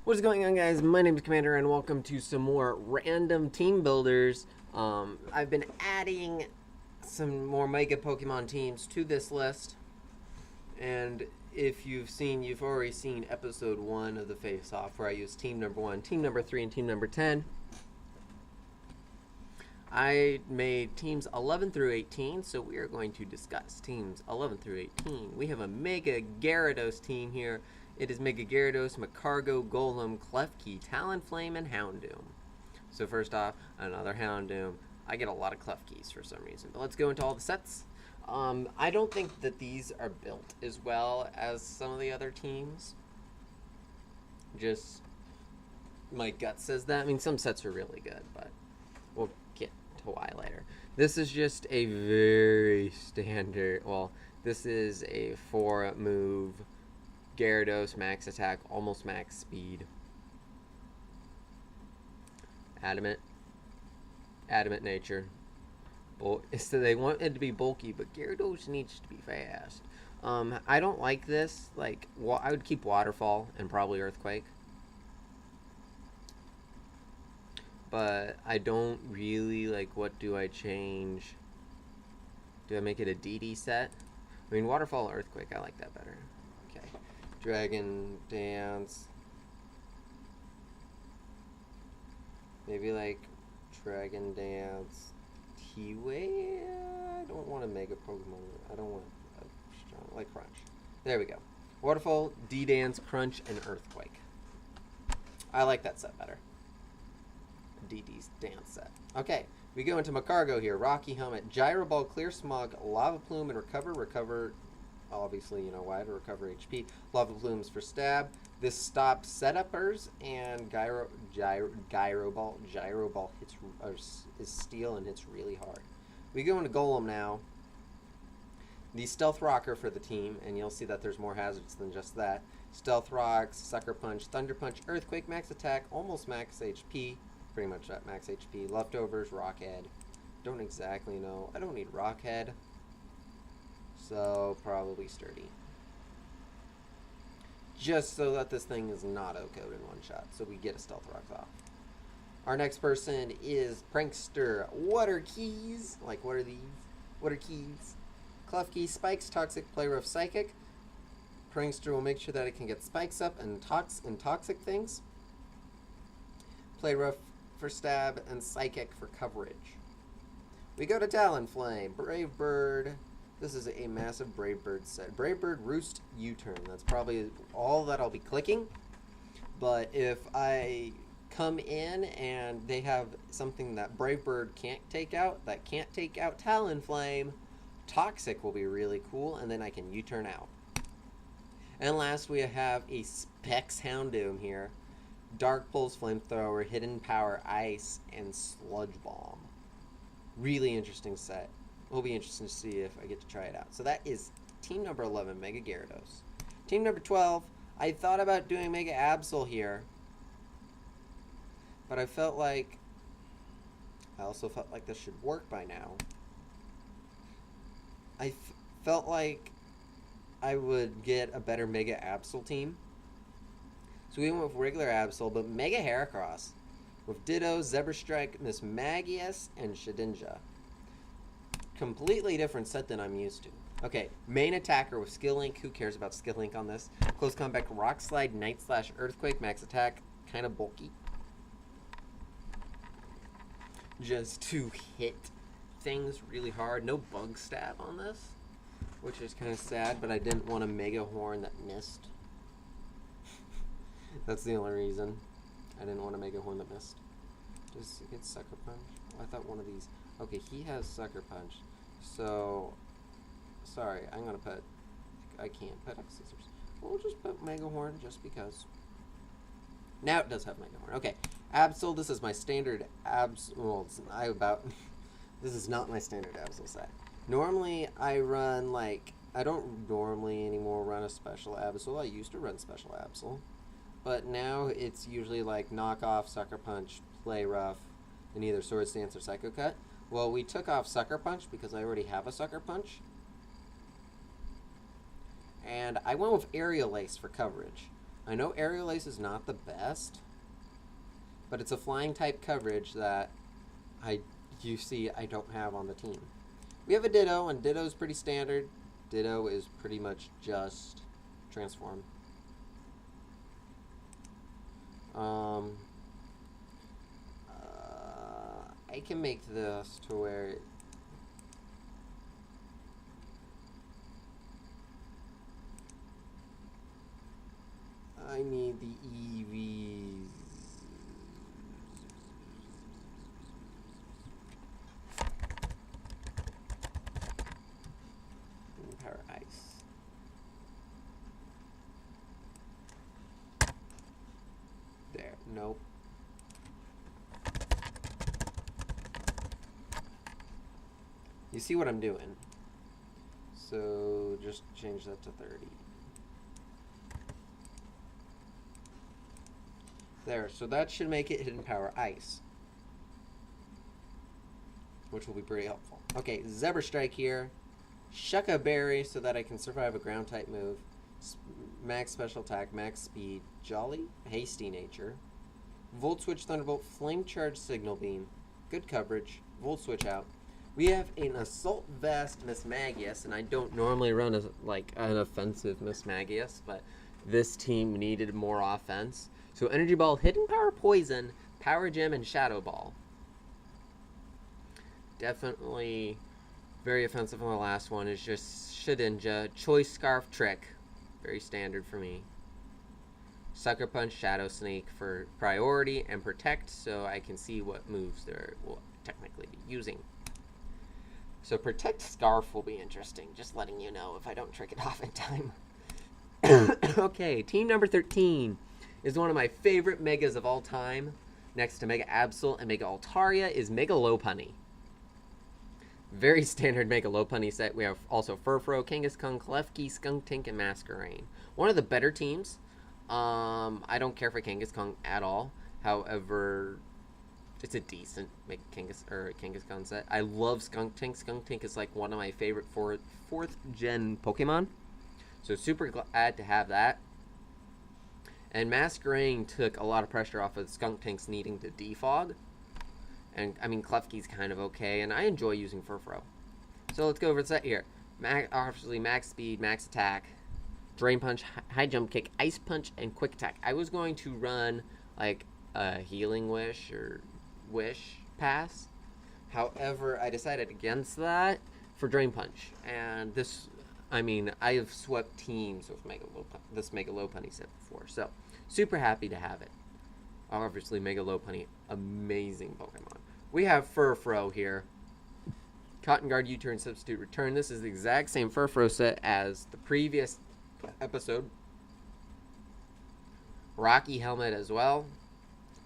What's going on, guys? My name is Commander and welcome to some more random team builders. I've been adding some more mega Pokemon teams to this list, and if you've already seen episode 1 of the Face Off where I used team number 1, team number 3, and team number 10. I made teams 11 through 18, so we are going to discuss teams 11 through 18. We have a Mega Gyarados team here. It is Mega Gyarados, Magcargo, Golem, Klefki, Talonflame, and Houndoom. So first off, another Houndoom. I get a lot of Klefkis for some reason, but let's go into all the sets. I don't think that these are built as well as some of the other teams. Just my gut says that. I mean, some sets are really good, but we'll get to why later. This is just a very standard, well, this is a 4-move Gyarados, max attack, almost max speed. Adamant nature. So they want it to be bulky, but Gyarados needs to be fast. I don't like this. Like, I would keep Waterfall and probably Earthquake. But I don't really, like, what do I change? Do I make it a DD set? I mean, Waterfall, Earthquake, I like that better. Okay. Dragon Dance. Maybe, like, Dragon Dance. T-Way? I don't want a Mega Pokemon. I don't want a strong, like Crunch. There we go. Waterfall, D-Dance, Crunch, and Earthquake. I like that set better. DD's dance set. Okay, we go into Magcargo here. Rocky Helmet, Gyro Ball, Clear Smog, Lava Plume, and Recover. Recover, obviously, you know why, to recover HP. Lava Plumes for stab. This stops setuppers, and Gyro Ball is steel and hits really hard. We go into Golem now. The Stealth Rocker for the team, and you'll see that there's more hazards than just that. Stealth Rocks, Sucker Punch, Thunder Punch, Earthquake, max attack, almost max HP. Pretty much at max HP. Leftovers, Rockhead. Don't exactly know. I don't need Rockhead. So, probably Sturdy. Just so that this thing is not O-code in one shot. So we get a Stealth Rocks off. Our next person is Prankster. What are keys? Like, what are these? What are keys? Klefki, Spikes, Toxic, Play Rough, Psychic. Prankster will make sure that it can get Spikes up and Toxic things. Play Rough for stab, and Psychic for coverage. We go to Talonflame, Brave Bird. This is a massive Brave Bird set. Brave Bird, Roost, U-turn. That's probably all that I'll be clicking. But if I come in and they have something that Brave Bird can't take out, that can't take out Talonflame, Toxic will be really cool, and then I can U-turn out. And last we have a Specs Houndoom here. Dark Pulse, Flamethrower, Hidden Power, Ice, and Sludge Bomb. Really interesting set. It'll be interesting to see if I get to try it out. So that is team number 11, Mega Gyarados. Team number 12, I thought about doing Mega Absol here. But I also felt like this should work by now. I felt like I would get a better Mega Absol team. So we went with regular Absol, but Mega Heracross with Ditto, Zebrastrike, Miss Magius, and Shedinja. Completely different set than I'm used to. Okay, main attacker with Skill Link. Who cares about Skill Link on this? Close combat, Rock Slide, Night Slash, Earthquake, max attack, kind of bulky. Just to hit things really hard. No Bug Stab on this, which is kind of sad, but I didn't want a Mega Horn that missed. That's the only reason. I didn't want to make a horn that missed. Does it get Sucker Punch? Oh, I thought one of these. Okay, he has Sucker Punch. So, sorry, I'm going to put... I can't put X Scissors. We'll just put Mega Horn just because. Now it does have Mega Horn. Okay, Absol, this is my standard Well, this is not my standard Absol set. Normally, I run, like... I don't normally anymore run a special Absol. I used to run special Absol. But now it's usually like knockoff, Sucker Punch, Play Rough, and either Swords Dance or Psycho Cut. Well, we took off Sucker Punch because I already have a Sucker Punch. And I went with Aerial Ace for coverage. I know Aerial Ace is not the best, but it's a flying type coverage that you see I don't have on the team. We have a Ditto, and Ditto is pretty standard. Ditto is pretty much just transform. I can make this to where I need the EVs. Power Ice. There, nope. You see what I'm doing? So just change that to 30. There, so that should make it Hidden Power Ice, which will be pretty helpful. Okay, Zebra Strike here. Shuck a Berry so that I can survive a ground type move. Max Special Attack, Max Speed, Jolly, Hasty Nature. Volt Switch Thunderbolt, Flame Charge Signal Beam. Good coverage. Volt Switch out. We have an Assault Vest Mismagius, and I don't normally run an offensive Mismagius, but this team needed more offense. So Energy Ball, Hidden Power Poison, Power Gem, and Shadow Ball. Definitely very offensive on the last one. Is just Shedinja, Choice Scarf Trick. Very standard for me. Sucker Punch, Shadow Snake for priority, and Protect so I can see what moves they will technically be using. So Protect Scarf will be interesting, just letting you know if I don't trick it off in time. Okay, team number 13 is one of my favorite Megas of all time. Next to Mega Absol and Mega Altaria is Mega Lopunny. Very standard Mega Lopunny set. We have also Furfrou, Kangaskhan, Klefki, Skuntank, and Masquerain. One of the better teams. I don't care for Kangaskhan at all. However, it's a decent Kangaskhan set. I love Skuntank. Skuntank is like one of my favorite fourth gen Pokemon. So super glad to have that. And Masquerain took a lot of pressure off of Skuntank's needing to defog. And, I mean, Klefki's kind of okay, and I enjoy using Furfrou. So let's go over the set here. Obviously, Max Speed, Max Attack, Drain Punch, High Jump Kick, Ice Punch, and Quick Attack. I was going to run, like, a Healing Wish or Wish Pass. However, I decided against that for Drain Punch. And this, I mean, I have swept teams with this Mega Lopunny set before, so super happy to have it. Obviously, Mega Lopunny, amazing Pokemon. We have Furfrou here. Cotton Guard, U-Turn, Substitute, Return. This is the exact same Furfrou set as the previous episode. Rocky Helmet as well.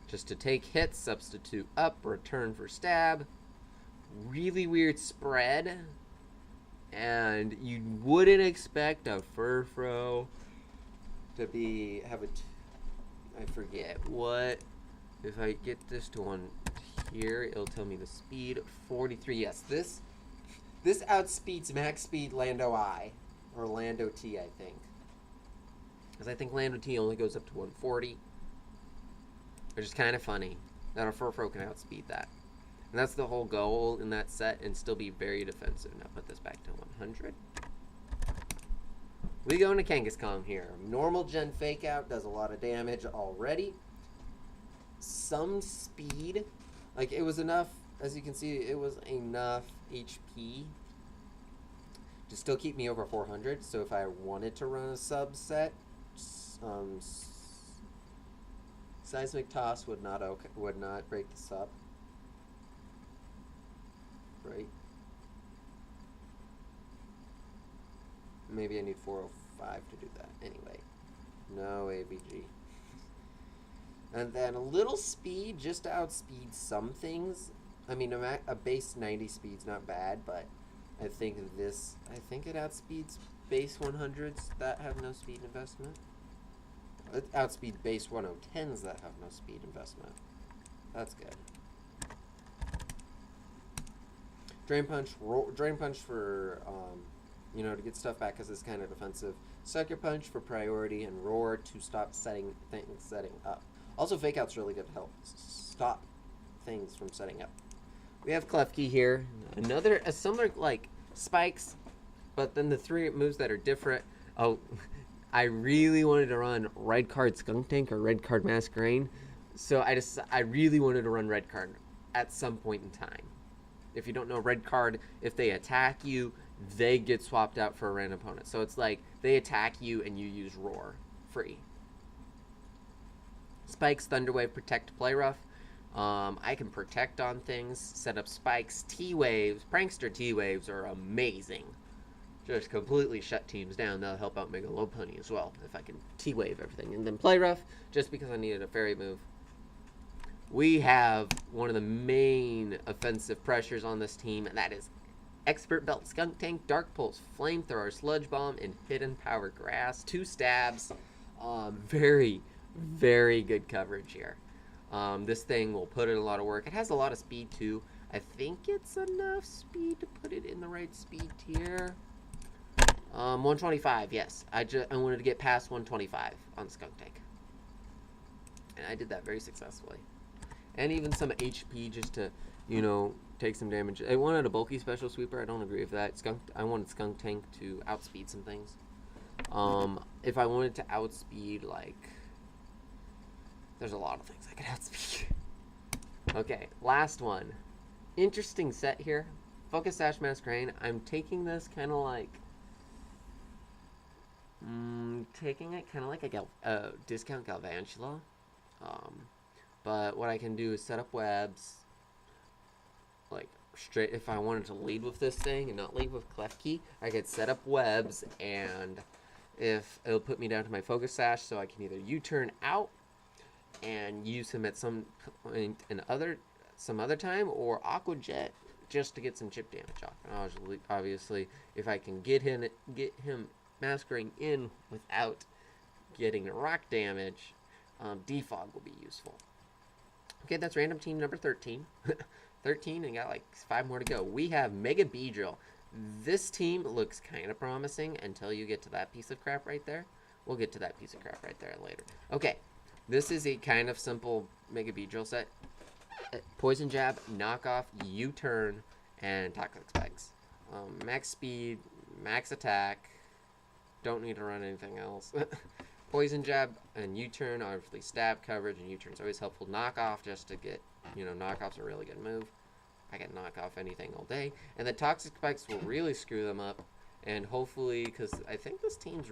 Just to take hits, substitute up, return for stab. Really weird spread. And you wouldn't expect a Furfrou to have a... I forget what. If I get this to one here, it'll tell me the speed. 43. Yes, this outspeeds max speed Lando I. Or Lando T, I think. Because I think Lando T only goes up to 140. Which is kind of funny that a Furfrou can outspeed that. And that's the whole goal in that set, and still be very defensive. Now put this back to 100. We go into Kangaskhan here. Normal gen Fake Out does a lot of damage already. Some speed. Like, it was enough, as you can see, it was enough HP to still keep me over 400. So if I wanted to run a subset, Seismic Toss would not break the sub. Right? Maybe I need 405 to do that. Anyway, no ABG. And then a little speed just to outspeed some things. I mean, a base 90 speed's not bad, but I think it outspeeds base 100s that have no speed investment. It outspeed base 110s that have no speed investment. That's good. Drain Punch for, to get stuff back because it's kind of defensive. Sucker Punch for priority, and Roar to stop setting up. Also, Fake Out's really good to help stop things from setting up. We have Klefki here. A similar, like, spikes, but then the 3 moves that are different. Oh, I really wanted to run Red Card Skunk Tank or Red Card Masquerade. So I really wanted to run Red Card at some point in time. If you don't know, Red Card, if they attack you, they get swapped out for a random opponent. So it's like they attack you and you use Roar free. Spikes, Thunderwave, Protect, Play Rough. I can protect on things, set up spikes. T-Waves, Prankster T-Waves are amazing. Just completely shut teams down. That'll help out Mega Lopunny as well, if I can T-Wave everything. And then Play Rough, just because I needed a fairy move. We have one of the main offensive pressures on this team, and that is Expert Belt Skunk Tank, Dark Pulse, Flamethrower, Sludge Bomb, and Hidden Power Grass. 2 stabs. Very, very good coverage here. This thing will put in a lot of work. It has a lot of speed too. I think it's enough speed to put it in the right speed tier. 125, yes. I wanted to get past 125 on the Skunk Tank. And I did that very successfully. And even some HP just to, you know, take some damage. I wanted a bulky special sweeper. I don't agree with that. I wanted Skunk Tank to outspeed some things. If I wanted to outspeed, like, there's a lot of things I could outspeed. Okay, last one. Interesting set here. Focus Sash Masquerade. I'm taking this kind of like, taking it kind of like a discount Galvantula. But what I can do is set up webs, like straight. If I wanted to lead with this thing and not lead with Klefki, I could set up webs, and if it'll put me down to my Focus Sash, so I can either U-turn out and use him at some point some other time, or Aqua Jet just to get some chip damage off. And obviously, if I can get him masquerading in without getting rock damage, Defog will be useful. Okay, that's random team number 13. 13, and got like 5 more to go. We have Mega Beedrill. This team looks kind of promising until you get to that piece of crap right there. We'll get to that piece of crap right there later. Okay, this is a kind of simple Mega Beedrill set. Poison Jab, Knockoff, U-Turn, and Toxic Spikes. Max speed, max attack. Don't need to run anything else. Poison Jab and U-Turn, obviously stab coverage, and U-Turn's always helpful. Knockoff, just to get, you know, Knockoff's a really good move. I can knock off anything all day. And the Toxic Spikes will really screw them up. And hopefully, because I think this team's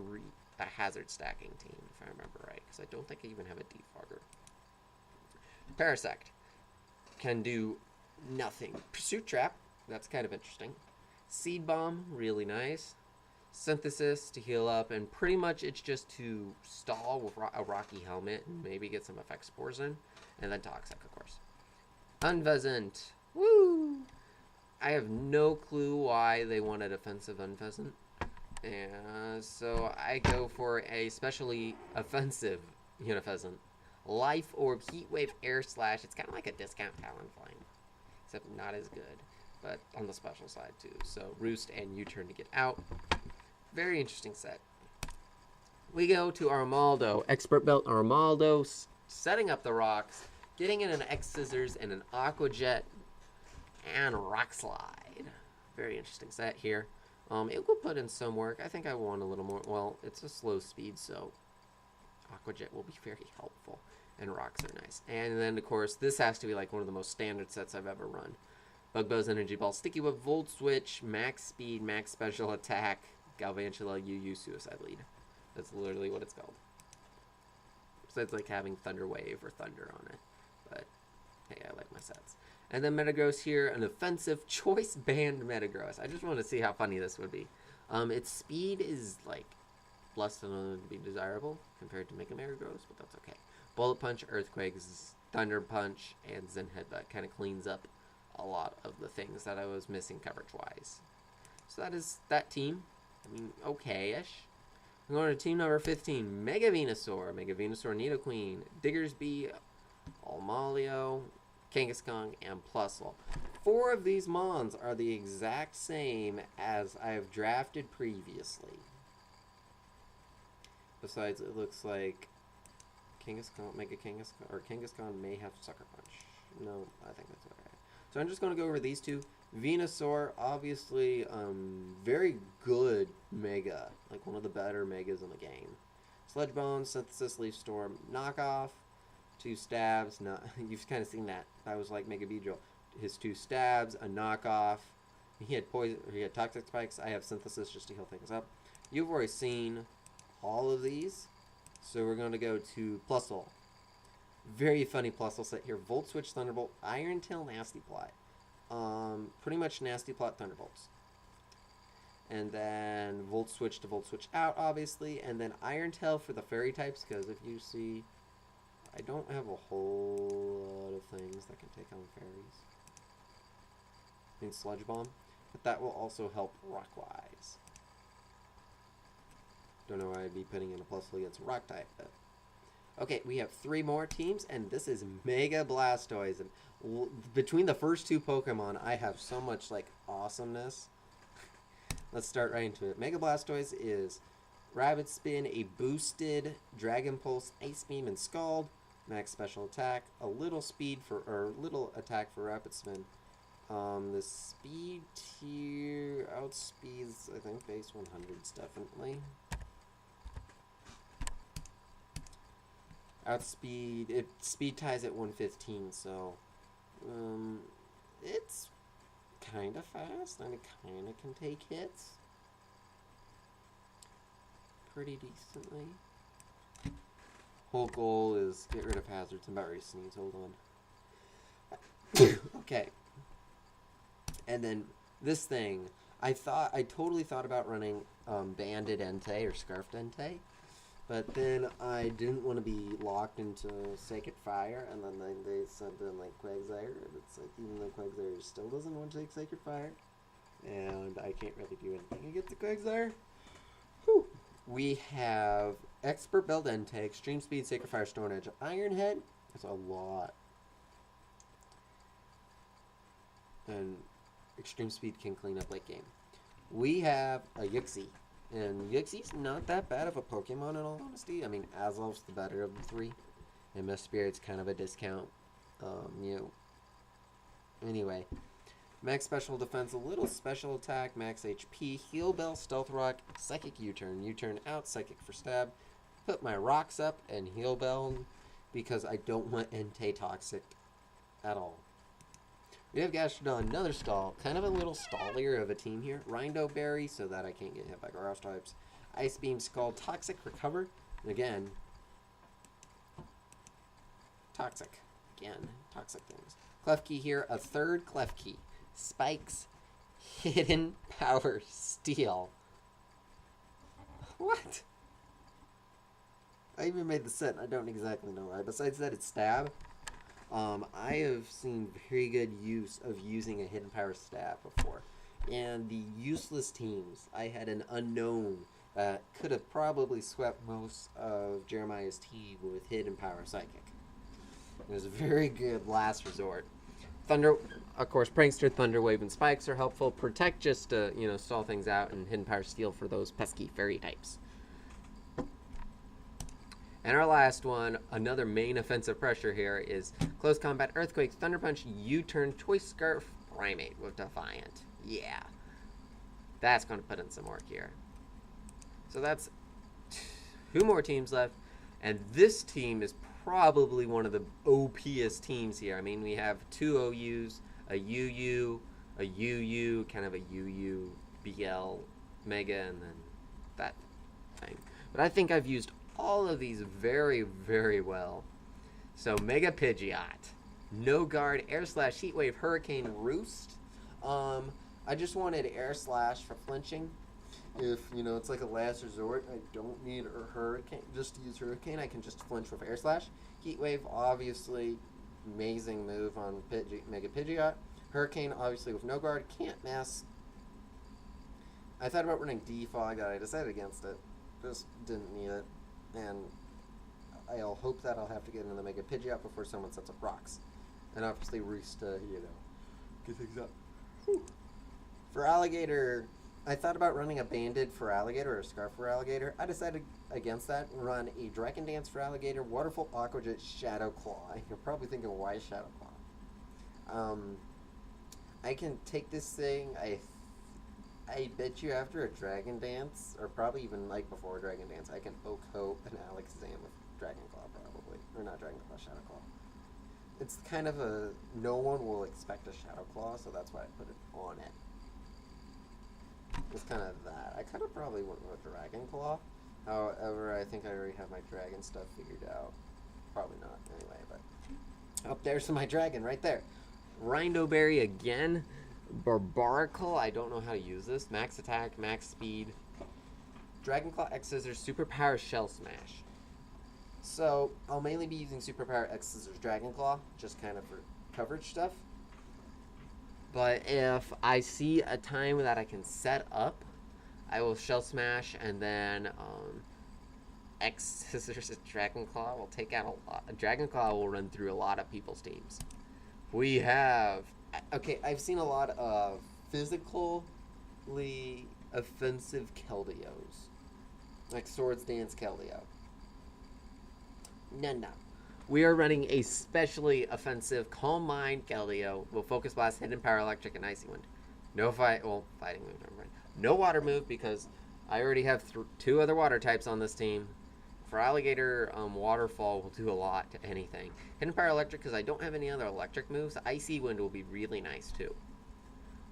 a hazard stacking team, if I remember right. Because I don't think I even have a Defogger. Parasect can do nothing. Pursuit Trap, that's kind of interesting. Seed Bomb, really nice. Synthesis to heal up, and pretty much it's just to stall with a Rocky Helmet and maybe get some effect spores in, and then Toxic, of course. Unpheasant, woo! I have no clue why they wanted offensive Unpheasant, and so I go for a specially offensive Unipheasant. Life Orb, Heatwave, Air Slash. It's kind of like a discount Talonflame, except not as good, but on the special side too. So Roost and U-Turn to get out. Very interesting set. We go to Armaldo. Expert Belt Armaldo, setting up the rocks, getting in an X-Scissors and an Aqua Jet and Rock Slide. Very interesting set here. It will put in some work. I think I want a little more. Well, it's a slow speed, so Aqua Jet will be very helpful. And rocks are nice. And then, of course, this has to be like one of the most standard sets I've ever run. Bugbo's Energy Ball, Sticky Whip, Volt Switch, Max Speed, Max Special Attack, Galvantula, UU, Suicide Lead. That's literally what it's called. Besides like having Thunder Wave or Thunder on it. But, hey, I like my sets. And then Metagross here, an offensive Choice Band Metagross. I just want to see how funny this would be. Its speed is like less than would be desirable compared to Mega Metagross, but that's okay. Bullet Punch, Earthquakes, Thunder Punch, and Zen Headbutt kind of cleans up a lot of the things that I was missing coverage-wise. So that is that team. I mean, okay-ish. I'm going to team number 15, Mega Venusaur, Nidoqueen, Diggersby, Almalio, Kangaskong, and Plusle. 4 of these Mons are the exact same as I have drafted previously. Besides, it looks like Kangaskhan, Mega Kangaskhan, or Kangaskhan may have Sucker Punch. No, I think that's alright. So I'm just going to go over these two. Venusaur, obviously, very good Mega. Like, one of the better Megas in the game. Sludge Bone, Synthesis, Leaf Storm, Knockoff. 2 stabs. No, you've kind of seen that. That was like Mega Beedrill. His 2 stabs, a knockoff. He had poison. He had Toxic Spikes. I have Synthesis just to heal things up. You've already seen all of these, so we're going to go to Plusle. Very funny Plusle set here. Volt Switch, Thunderbolt, Iron Tail, Nasty Plot. Pretty much Nasty Plot, Thunderbolts. And then Volt Switch to Volt Switch out, obviously. And then Iron Tail for the Fairy types, because if you see, I don't have a whole lot of things that can take on fairies. I mean Sludge Bomb, but that will also help Rock-wise. Don't know why I'd be putting in a Plusle against Rock type, but okay, we have 3 more teams, and this is Mega Blastoise. And between the first 2 Pokemon, I have so much like awesomeness. Let's start right into it. Mega Blastoise is Rapid Spin, a boosted Dragon Pulse, Ice Beam, and Scald. Max special attack, a little speed for, or little attack for Rapid Spin. The speed tier outspeeds, I think, base 100s definitely. Outspeed, it speed ties at 115, so it's kind of fast and it kind of can take hits pretty decently. Whole goal is get rid of hazards. I'm about ready to sneeze. Hold on. Okay. And then this thing, I totally thought about running Banded Entei or Scarfed Entei, but then I didn't want to be locked into Sacred Fire, and then they said then like Quagsire, and it's like even though Quagsire still doesn't want to take Sacred Fire, and I can't really do anything against the Quagsire. Whew. We have Expert Belt Entei, Extreme Speed, Sacred Fire, Stone Edge, Iron Head. That's a lot. And Extreme Speed can clean up late game. We have a Yuxi. And Yuxi's not that bad of a Pokemon in all honesty. I mean, Azelf's the better of the 3. And Mist Spirit's kind of a discount. Anyway. Max Special Defense, a little Special Attack, Max HP, Heal Bell, Stealth Rock, Psychic U-Turn. U-Turn out, Psychic for Stab. Put my rocks up and Heal Bell because I don't want Entei Toxic at all. We have Gastrodon, another stall. Kind of a little stallier of a team here. Rindo Berry, so that I can't get hit by grass types. Ice Beam, Scald, Toxic, Recover. And again, Toxic. Again, Toxic things. Klefki here, a third Klefki. Spikes, Hidden Power, Steel. What? I even made the set, and I don't exactly know why. Besides that, it's Stab. I have seen very good use of using a Hidden Power Stab before. And the useless teams, I had an unknown that could have probably swept most of Jeremiah's team with Hidden Power Psychic. It was a very good last resort. Thunder, of course, Prankster, Thunder Wave, and Spikes are helpful. Protect just to, stall things out, and Hidden Power Steel for those pesky fairy types. And our last one, another main offensive pressure here, is Close Combat, Earthquake, Thunder Punch, U-Turn, Choice Scarf, Primate with Defiant. Yeah. That's going to put in some work here. So that's 2 more teams left. And this team is probably one of the OPest teams here. I mean, we have 2 OUs, a UU, a UU, kind of a UU, BL, Mega, and then that thing. But I think I've used all of these very, very well. So Mega Pidgeot, No Guard, Air Slash, Heat Wave, Hurricane, Roost. I just wanted Air Slash for flinching. If, it's like a last resort, I don't need a Hurricane, just to use Hurricane, I can just flinch with Air Slash. Heat Wave, obviously, amazing move on Mega Pidgeot. Hurricane, obviously, with no guard, can't mess. I thought about running Defog, I decided against it. Just didn't need it. And I'll hope that I'll have to get into the Mega Pidgeot before someone sets up rocks. And obviously, Roost, get things up. Whew. For Alligator, I thought about running a banded for alligator or a scarf for alligator. I decided against that and run a dragon dance for alligator, waterfall, aquajet, shadow claw. You're probably thinking, why shadow claw? I can take this thing. I bet you after a dragon dance, or probably even like before a dragon dance, I can oak hope an Alakazam with dragon claw probably, or not dragon claw, shadow claw. It's kind of a no one will expect a shadow claw, so that's why I put it on it. It's kind of that. I kind of probably went with Dragon Claw. However, I think I already have my dragon stuff figured out. Probably not, anyway, but... Up there's my dragon, right there. Rindoberry again. Barbaracle, I don't know how to use this. Max attack, max speed. Dragon Claw, X Scissors, Superpower, Shell Smash. So, I'll mainly be using Superpower, X Scissors, Dragon Claw, just kind of for coverage stuff. But if I see a time that I can set up, I will Shell Smash, and then X Scissors Dragon Claw will take out a lot. Dragon Claw will run through a lot of people's teams. We have... Okay, I've seen a lot of physically offensive Keldeos. Like Swords Dance Keldeo. No. We are running a specially offensive Calm Mind Keldeo with Focus Blast, Hidden Power, Electric, and Icy Wind. No fighting move, never mind. No water move because I already have 2 other water types on this team. For Alligator, Waterfall will do a lot to anything. Hidden Power, Electric because I don't have any other electric moves. Icy Wind will be really nice too.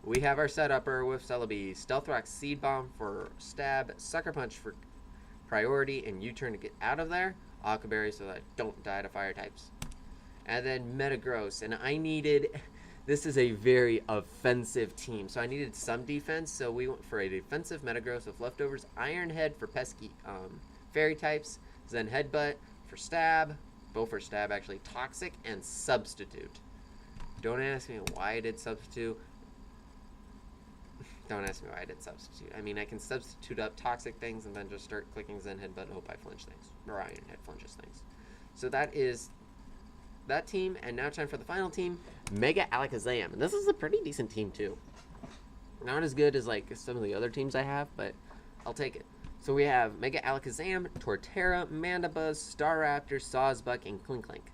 We have our setupper with Celebi, Stealth Rock, Seed Bomb for stab, Sucker Punch for priority, and U-turn to get out of there. Aquaberry so that I don't die to fire types. And then Metagross, and I needed, this is a very offensive team, so I needed some defense, so we went for a defensive Metagross with leftovers, Iron Head for pesky fairy types, Zen Headbutt for stab, both for stab actually, Toxic, and Substitute. Don't ask me why I did Substitute. Don't ask me why I did Substitute. I mean, I can substitute up toxic things and then just start clicking Zen Headbutt and hope I flinch things. Or Iron Head flinches things. So that is that team, and now time for the final team, Mega Alakazam. And this is a pretty decent team, too. Not as good as, like, some of the other teams I have, but I'll take it. So we have Mega Alakazam, Torterra, Mandibuzz, Staraptor, Sawsbuck, and Clink.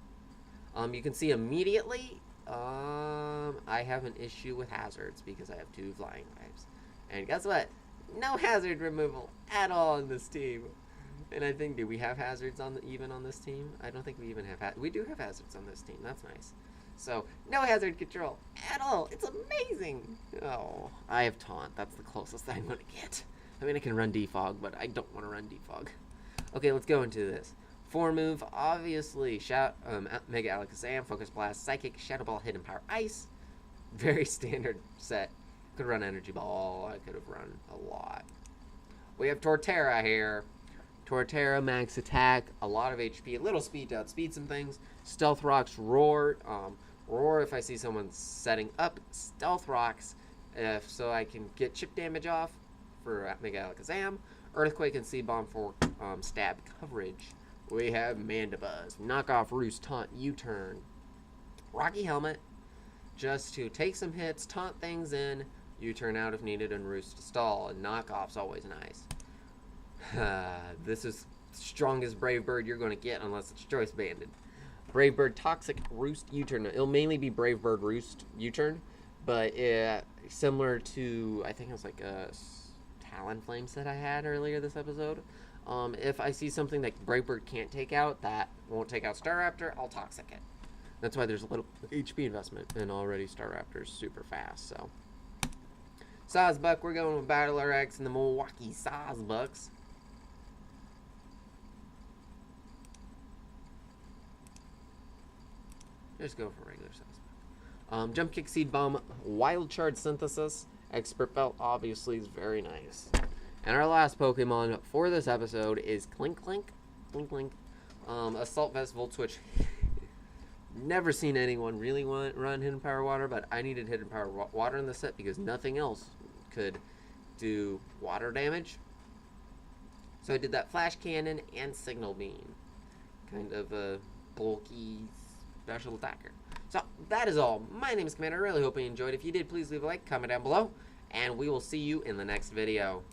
You can see immediately... I have an issue with hazards because I have 2 flying types. And guess what? No hazard removal at all on this team. And I think, do we have hazards even on this team? I don't think we even have we do have hazards on this team. That's nice. So, no hazard control at all. It's amazing. Oh, I have Taunt. That's the closest I'm going to get. I mean, I can run Defog, but I don't want to run Defog. Okay, let's go into this. 4 move, obviously, Mega Alakazam, Focus Blast, Psychic, Shadow Ball, Hidden Power, Ice. Very standard set. Could run Energy Ball. I could have run a lot. We have Torterra here. Torterra, Max Attack, a lot of HP, a little speed to outspeed some things. Stealth Rocks, Roar. Roar if I see someone setting up Stealth Rocks, so I can get chip damage off for Mega Alakazam. Earthquake and Seed Bomb for stab coverage. We have Mandibuzz, Knockoff, Roost, Taunt, U-turn. Rocky Helmet, just to take some hits, taunt things in, U-turn out if needed, and Roost to stall. And Knockoff's always nice. This is the strongest Brave Bird you're going to get unless it's Choice Banded. Brave Bird, Toxic, Roost, U-turn. It'll mainly be Brave Bird, Roost, U-turn, but similar to, I think it was like a Talonflame set I had earlier this episode. If I see something that Brave Bird can't take out, that won't take out Staraptor, I'll Toxic it. That's why there's a little HP investment, and already Staraptor's super fast, so. Sawsbuck, we're going with Battler X and the Milwaukee Sawsbucks. Just go for regular Sawsbuck. Jump Kick, Seed Bomb, Wild Charge Synthesis, Expert Belt obviously is very nice. And our last Pokemon for this episode is Clink. Assault Vest, Volt Switch. Never seen anyone really run Hidden Power Water, but I needed Hidden Power Water in the set because nothing else could do water damage. So I did that Flash Cannon and Signal Beam. Kind of a bulky special attacker. So that is all. My name is Commander. I really hope you enjoyed. If you did, please leave a like, comment down below. and we will see you in the next video.